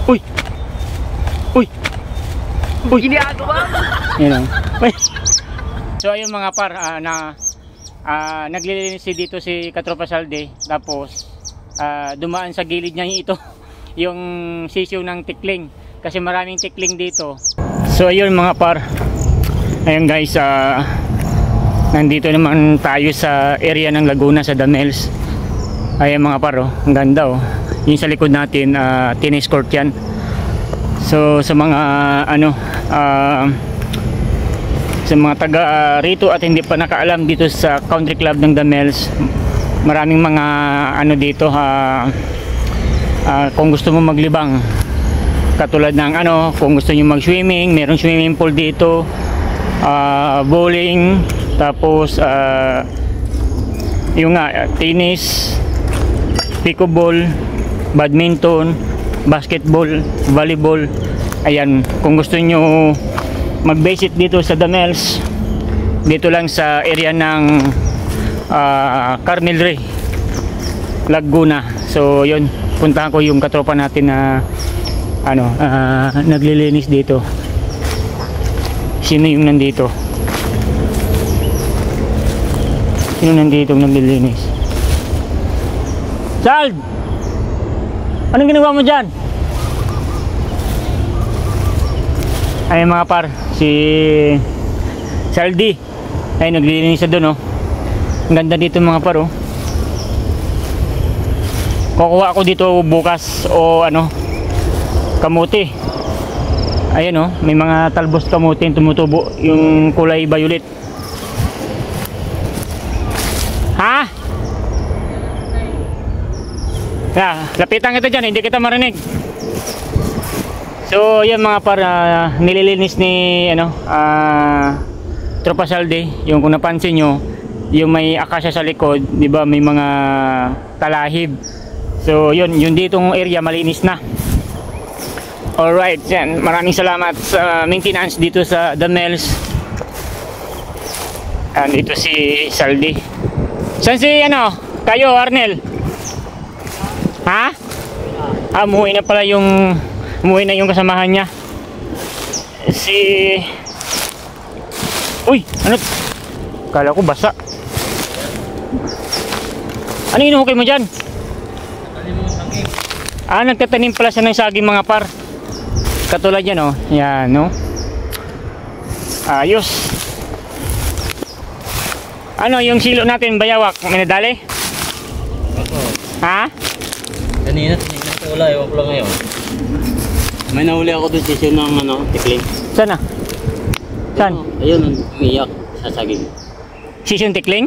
Uy! Uy! Uy! Ginagawa? Yan lang. So ayun mga par, naglilinis dito si Katropa Saldi. Tapos dumaan sa gilid niya ito yung sisyo ng tikling. Kasi maraming tikling dito. So ayun mga par. Ayun guys, nandito naman tayo sa area ng Laguna sa Damels. Ayun mga par, oh, ang ganda oh. Yung sa likod natin, tennis court yan. So sa mga sa mga taga rito at hindi pa nakaalam dito sa country club ng Damels, maraming mga dito, kung gusto mo maglibang, katulad ng kung gusto niyo mag-swimming, merong swimming pool dito, bowling, tapos yung tennis, pickleball, badminton, basketball, volleyball. Ayan, kung gusto niyo mag-visit dito sa Damels, dito lang sa area ng Carmel Rey, Laguna. So yun, puntahan ko yung katropa natin na naglilinis dito. Sino yung nandito? Sino nandito naglilinis? Sald! Anong ginagawa mo dyan? Ay mga par, si Saldi ay naglilinis na doon, oh. Ang ganda dito mga par, oh. Kukuha ako dito bukas o kamuti. Ayan, oh, may mga talbos kamuti tumutubo, yung kulay violet. Ha? Lapitan kita dyan, hindi kita marinig. So yan mga par, nililinis ni Tropa Saldi. Yung kung napansin nyo, yung may akasya sa likod, di ba, may mga talahib. So yun ditong area malinis na. Alright, yan, maraming salamat sa maintenance dito sa Damels. Dito si Saldi. Saan si kayo Arnel? Ha? Umuwi na pala yung kasamahan niya. Uy, kala ko basa. Ano inuhukay mo dyan? Nagtatanim pala siya ng saging mga par. Katulad yan, oh. Yan, no? Ayos. Yung silo natin, bayawak, may nadali? Ha? Kanina, tinignan ko wala, ewan ko lang ngayon. May nahuli ako doon sisyo ng tikling. Saan na? Saan? Ayun, umiyak sa saging. Sisyo ng tikling?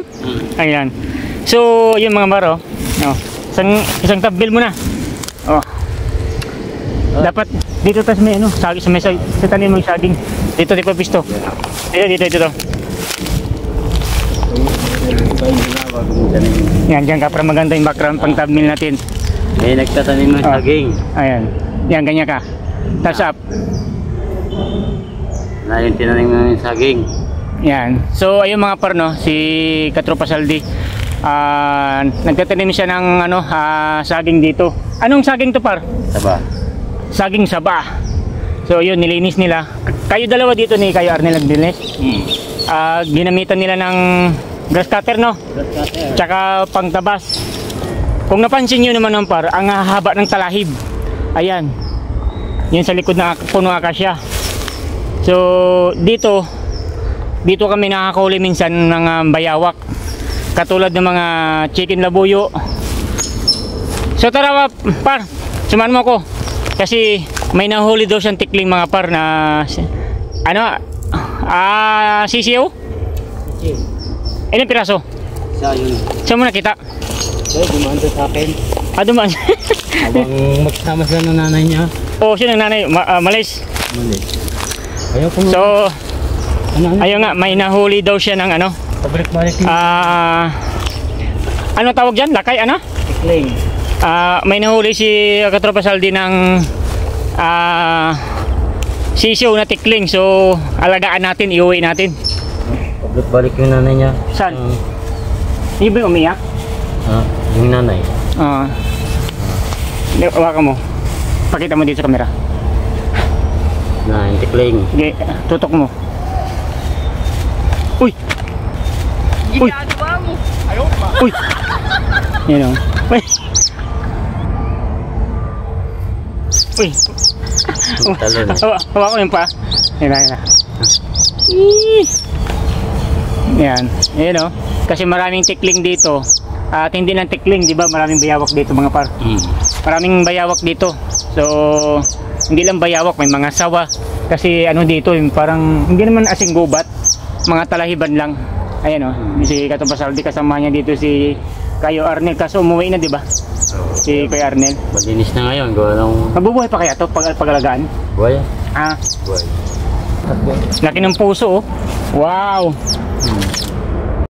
Ayan. So, yun mga baro. Isang tabil mo na. Dapat dito tas may saging sa tanim mo yung saging. Dito di pa pisto. Dito. Yan, dyan ka para maganda yung background pang thumbnail natin. May nagtatanim ng saging. Ayan. Yan, ganyan ka. Touch up. Na yung tinanim ng saging. Yan. So ayun mga par, si Katropa Saldi, nagtatanim siya ng saging dito. Anong saging to par? Saba. Saging saba. So yun, nilinis nila. Kayo dalawa dito ni kayo Arnel naglinis. Ginamitan nila ng grass cutter, no? Grass cutter. Tsaka pangtabas. Kung napansin nyo naman ng par, ang haba ng talahib. Ayan. Yun sa likod ng puno akasya. So dito kami nakakahuli minsan ng bayawak, katulad ng mga chicken labuyo. So tara par, suman mo ko kasi may nahuli daw siyang tikling mga par na sisiw. Ilang piraso? Isa yun. Saan mo nakita? Dumaan doon sa akin. Dumaan. Habang magsama sila ng nanay niya. Sino ng nanay? Malis? Malis. Ayaw po. So ayun nga, may nahuli daw siya ng pabalik-balik. Ano tawag dyan? Lakay, tikling. May nahuli si Katropa Saldi ng sisiw na tikling. So alagaan natin, iuwi natin. Pabalik-balik yung nanay niya. Saan? Hindi ba yung umiyak? Yung nanay. Hawakan mo. Pakita mo dito sa camera. Na, yung tikling. Sige, tutok mo. Uy! Uy! Ginagawa mo. Ayaw pa. Uy! Yan o. Uy! Uy! Talon. Hawa ko yung pa. Yan na, yan na. Yan. Yan o. Kasi maraming tikling dito. At hindi lang tikling, di ba? Maraming bayawak dito mga par. Maraming bayawak dito. So, hindi lang bayawak, may mga sawa. Kasi ano dito, yung parang hindi naman asing gubat. Mga talahiban lang. Ayan o. Si Katubasaldi kasama niya dito si Kayo Arnel. Kaso umuwi na, di ba? Si Kayo Arnel. Malinis na ngayon. Gawa ng Mabubuhay pa kaya to pag-alagaan? buhay. Ah, Buhay. laki ng puso oh. Wow.